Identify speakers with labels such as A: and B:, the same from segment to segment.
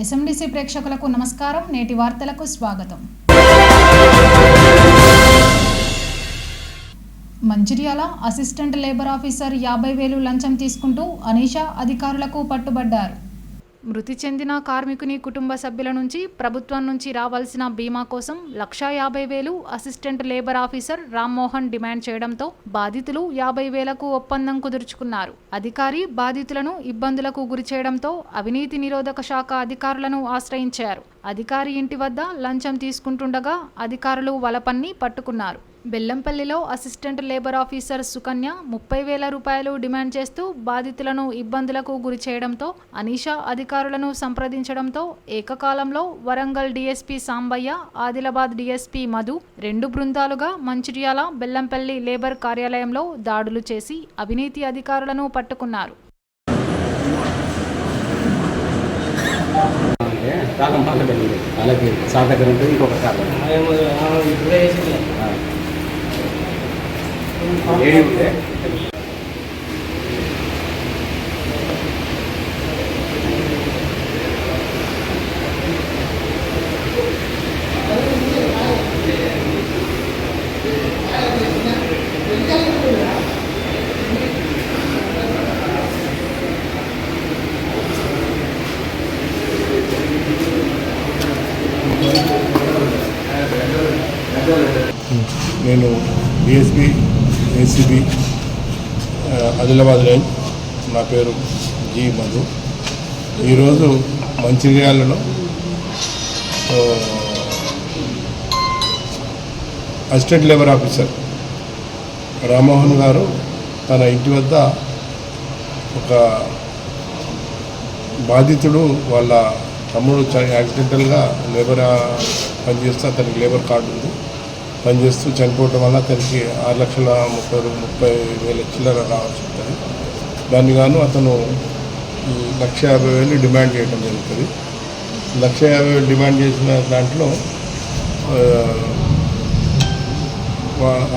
A: ఎస్ఎండిసి ప్రేక్షకులకు నమస్కారం. నేటి వార్తలకు స్వాగతం. మంచిర్యాల అసిస్టెంట్ లేబర్ ఆఫీసర్ 50,000 లంచం తీసుకుంటూ అనీషా అధికారులకు పట్టుబడ్డారు. మృతి చెందిన కార్మికుని కుటుంబ సభ్యుల నుంచి ప్రభుత్వం నుంచి రావాల్సిన బీమా కోసం 1,50,000 assistant labour officer Rammohan demand చేయడంతో బాధితులు 50,000కు ఒప్పందం కుదుర్చుకున్నారు. అధికారి బాధితులను ఇబ్బందులకు గురి చేయడంతో అవినీతి నిరోధక శాఖ అధికారులను ఆశ్రయించారు. అధికారి ఇంటి వద్ద లంచం తీసుకుంటుండగా అధికారులు వలపన్ని పట్టుకున్నారు. బెల్లంపల్లిలో అసిస్టెంట్ లేబర్ ఆఫీసర్ సుకన్య 30,000 రూపాయలు డిమాండ్ చేస్తూ బాధితులను ఇబ్బందులకు గురి చేయడంతో అనీషా అధికారులను సంప్రదించడంతో ఏకకాలంలో వరంగల్ డీఎస్పీ సాంబయ్య, ఆదిలాబాద్ డీఎస్పీ మధు 2 బృందాలుగా మంచిర్యాల బెల్లంపల్లి లేబర్ కార్యాలయంలో దాడులు చేసి అవినీతి అధికారులను పట్టుకున్నారు.
B: నేను డిఎస్పీ ఏసీబీ ఆదిలాబాద్ రేంజ్. నా పేరు జి మధు. ఈరోజు మంచిర్యాలలో అసిస్టెంట్ లేబర్ ఆఫీసర్ రామ్మోహన్ గారు తన ఇంటి వద్ద ఒక బాధితుడు వాళ్ళ తమ్ముడు యాక్సిడెంటల్గా లేబర్ పనిచేస్తూ అతనికి లేబర్ కార్డు ఉంది, పనిచేస్తూ చనిపోవటం వల్ల అతనికి 6,30,000 చిల్లర రావాల్సి ఉంటుంది. దాన్ని గాను అతను 1,50,000 డిమాండ్ చేయడం జరుగుతుంది. 1,50,000 డిమాండ్ చేసిన దాంట్లో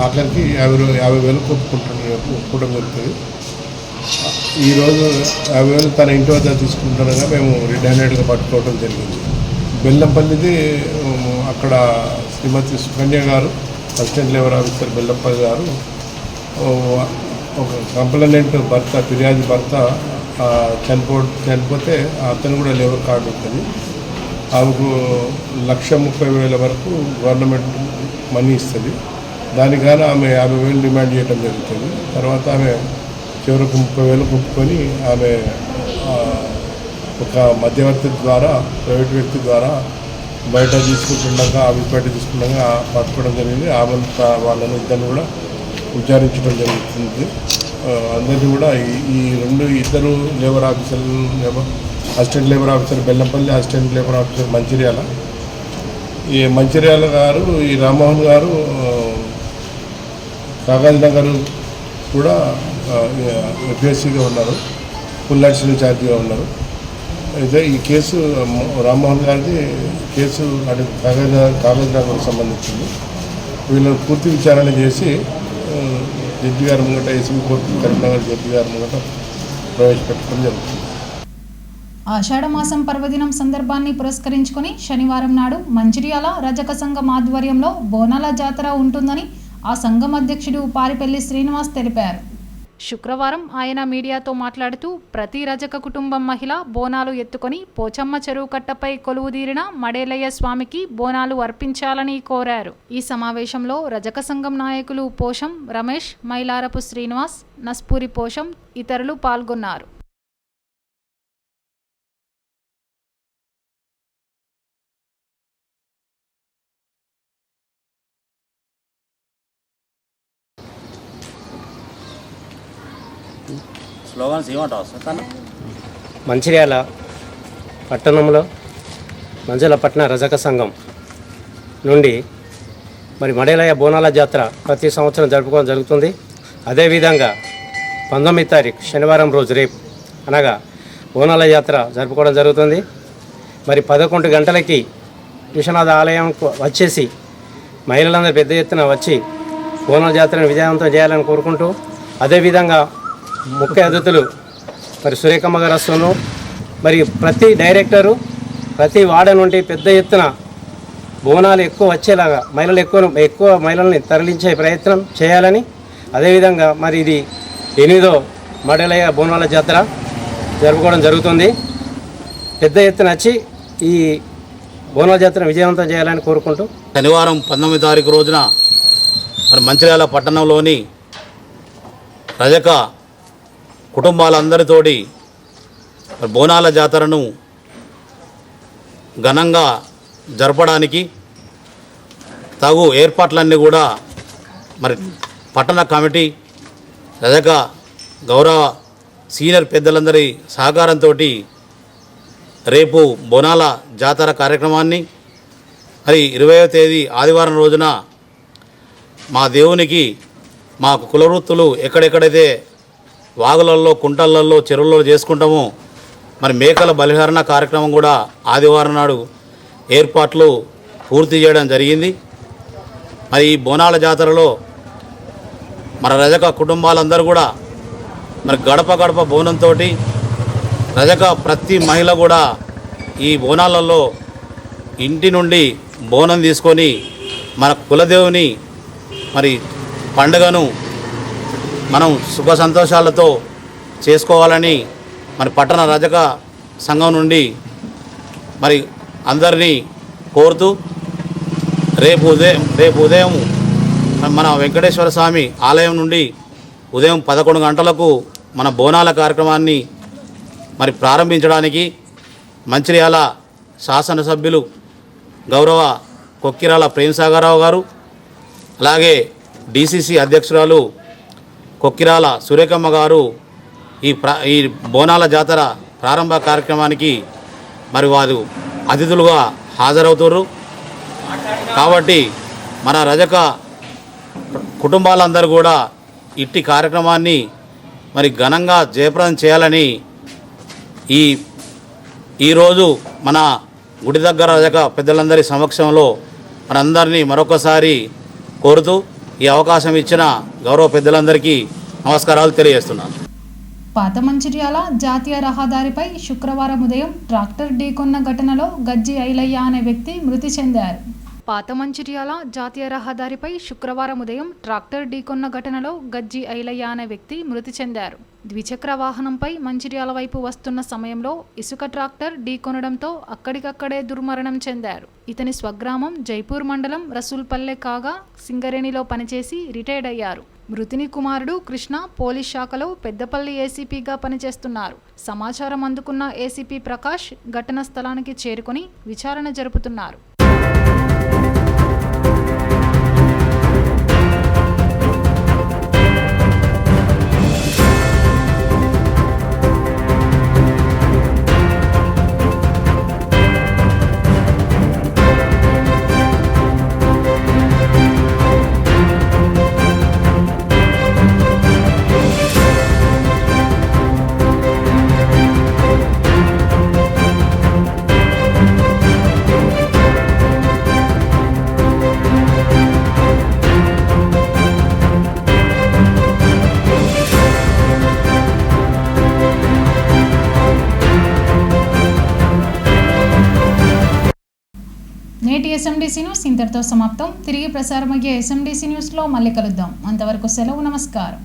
B: ఆఖరికి 50,000 ఒప్పుకోవడం జరుగుతుంది. ఈరోజు 50,000 తన ఇంటి వద్ద తీసుకుంటుండగా మేము రెడ్ హ్యాండెడ్గా పట్టుకోవడం జరిగింది. బెల్లంపల్లిది అక్కడ శ్రీమతి సుకన్య గారు, అసిస్టెంట్ లేబర్ ఆఫీసర్ బెల్లంపల్లి గారు, ఒక కంప్లైంట్ భర్త, ఫిర్యాదు భర్త చనిపోతే అతను కూడా లేబర్ కార్డు ఉంటుంది. ఆమెకు 1,30,000 వరకు గవర్నమెంట్ మనీ ఇస్తుంది. దానికని ఆమె 50,000 డిమాండ్ చేయడం జరుగుతుంది. తర్వాత ఆమె చివరకు 30,000 ఒప్పుకొని ఆమె ఒక మధ్యవర్తి ద్వారా, ప్రైవేట్ వ్యక్తి ద్వారా బయట తీసుకుంటుండగా, ఆఫీస్ బయట తీసుకుండగా పట్టుకోవడం జరిగింది. ఆమె వాళ్ళని ఇద్దరిని కూడా విచారించడం జరుగుతుంది. అందరినీ కూడా ఈ ఇద్దరు లేబర్ ఆఫీసర్లు, assistant labour officer Bellampalli, assistant labour officer Mancherial. ఈ మంచిర్యాల గారు, ఈ రామ్మోహన్ గారు కాగజ్ నగర్ కూడా ఎఫ్ఎస్సీగా ఉన్నారు, ఫుల్ అడిషనల్ ఛార్జీగా ఉన్నారు. అయితే ఈ కేసు రామ్మోహన్ గారిది కేసు అది కాగజ్ నగర్కు సంబంధించింది. వీళ్ళని పూర్తి విచారణ చేసి జడ్జి గారి ముంగట, ఏసీబీ కోర్టు కరీంనగర్ జడ్జి గారి ముంగట ప్రవేశపెట్టడం జరుగుతుంది.
A: ఆషాఢమాసం పర్వదినం సందర్భాన్ని పురస్కరించుకొని శనివారం నాడు మంచిర్యాల రజక సంఘం ఆధ్వర్యంలో బోనాల జాతర ఉంటుందని ఆ సంఘం అధ్యక్షుడు పారిపల్లి శ్రీనివాస్ తెలిపారు. శుక్రవారం ఆయన మీడియాతో మాట్లాడుతూ ప్రతి రజక కుటుంబం మహిళ బోనాలు ఎత్తుకొని పోచమ్మ చెరువు కట్టపై కొలువుదీరిన మడేలయ్య స్వామికి బోనాలు అర్పించాలని కోరారు. ఈ సమావేశంలో రజక సంఘం నాయకులు పోషం రమేష్, మైలారపు శ్రీనివాస్, నస్పూరి పోషం ఇతరులు పాల్గొన్నారు.
C: మంచిర్యాల పట్టణంలో మంజలపట్న రజక సంఘం నుండి మరి మడేలయ్య బోనాల జాతర ప్రతి సంవత్సరం జరుపుకోవడం జరుగుతుంది. అదేవిధంగా 19వ తారీఖు శనివారం రోజు రేపు అనగా బోనాల జాతర జరుపుకోవడం జరుగుతుంది. మరి 11 గంటలకి విశ్వనాథ ఆలయంకు వచ్చేసి మహిళలందరూ పెద్ద ఎత్తున వచ్చి బోనాల జాతరను విజయవంతం చేయాలని కోరుకుంటూ, అదేవిధంగా ముఖ్య అతిథులు మరి సురేఖమ్మ గారు వస్తున్నారు. మరి ప్రతి డైరెక్టరు ప్రతి వాడ నుండి పెద్ద ఎత్తున బోనాలు ఎక్కువ వచ్చేలాగా ఎక్కువ మహిళల్ని తరలించే ప్రయత్నం చేయాలని, అదేవిధంగా మరి ఇది 8వ మడలయ్య బోనాల జాతర జరుపుకోవడం జరుగుతుంది. పెద్ద ఎత్తున వచ్చి ఈ బోనాల జాతర విజయవంతం చేయాలని కోరుకుంటూ
D: శనివారం 19వ తారీఖు రోజున మరి మంచిర్యాల పట్టణంలోని రజక కుటుంబాలందరితోటి బోనాల జాతరను ఘనంగా జరపడానికి తగు ఏర్పాట్లన్నీ కూడా మరి పట్టణ కమిటీ రజక గౌరవ సీనియర్ పెద్దలందరి సహకారంతో రేపు బోనాల జాతర కార్యక్రమాన్ని మరి 20వ తేదీ ఆదివారం రోజున మా దేవునికి మా కులవృత్తులు ఎక్కడెక్కడైతే వాగులలో, కుంటలలో, చెరువులలో చేసుకుంటామో మరి మేకల బలిహరణ కార్యక్రమం కూడా ఆదివారం నాడు ఏర్పాట్లు పూర్తి చేయడం జరిగింది. మరి ఈ బోనాల జాతరలో మన రజక కుటుంబాలందరూ కూడా మరి గడప గడప బోనంతో రజక ప్రతి మహిళ కూడా ఈ బోనాలలో ఇంటి నుండి బోనం తీసుకొని మన కులదేవుని మరి పండుగను మనం సుఖ సంతోషాలతో చేసుకోవాలని మరి పట్టణ రజక సంఘం నుండి మరి అందరినీ కోరుతూ రేపు ఉదయం మన వెంకటేశ్వర స్వామి ఆలయం నుండి ఉదయం 11 గంటలకు మన బోనాల కార్యక్రమాన్ని మరి ప్రారంభించడానికి మంచిర్యాల శాసనసభ్యులు గౌరవ కొక్కిరాల ప్రేమసాగరరావు గారు, అలాగే డిసిసి అధ్యక్షురాలు కొక్కిరాల సురేఖమ్మ గారు ఈ బోనాల జాతర ప్రారంభ కార్యక్రమానికి మరి వారు అతిథులుగా హాజరవుతారు. కాబట్టి మన రజక కుటుంబాలందరూ కూడా ఇట్టి కార్యక్రమాన్ని మరి ఘనంగా జయప్రదం చేయాలని ఈరోజు మన గుడి దగ్గర రజక పెద్దలందరి సమక్షంలో మనందరినీ మరొకసారి కోరుతూ ఈ అవకాశం ఇచ్చిన గౌరవ పెద్దలందరికీ నమస్కారాలు తెలియజేస్తున్నాను.
A: పాత మంచిర్యాల జాతీయ రహదారిపై శుక్రవారం ఉదయం ట్రాక్టర్ ఢీకొన్న ఘటనలో గజ్జి ఐలయ్య అనే వ్యక్తి మృతి చెందారు. పాత మంచిర్యాల జాతీయ రహదారిపై శుక్రవారం ఉదయం ట్రాక్టర్ ఢీకొన్న ఘటనలో గజ్జి ఐలయ్య అనే వ్యక్తి మృతి చెందారు. ద్విచక్ర వాహనంపై మంచిర్యాల వైపు వస్తున్న సమయంలో ఇసుక ట్రాక్టర్ ఢీకొనడంతో అక్కడికక్కడే దుర్మరణం చెందారు. ఇతని స్వగ్రామం జైపూర్ మండలం రసూల్పల్లె కాగా సింగరేణిలో పనిచేసి రిటైర్డ్ అయ్యారు. మృతుని కుమారుడు కృష్ణ పోలీస్ శాఖలో పెద్దపల్లి ఏసీపీగా పనిచేస్తున్నారు. సమాచారం అందుకున్న ఏసీపీ ప్రకాష్ ఘటన స్థలానికి చేరుకుని విచారణ జరుపుతున్నారు. నేటి ఎస్ఎండిసి న్యూస్ ఇంతటితో సమాప్తం. తిరిగి ప్రసారమయ్యే ఎస్ఎండిసి న్యూస్లో మళ్ళీ కలుద్దాం. అంతవరకు సెలవు. నమస్కారం.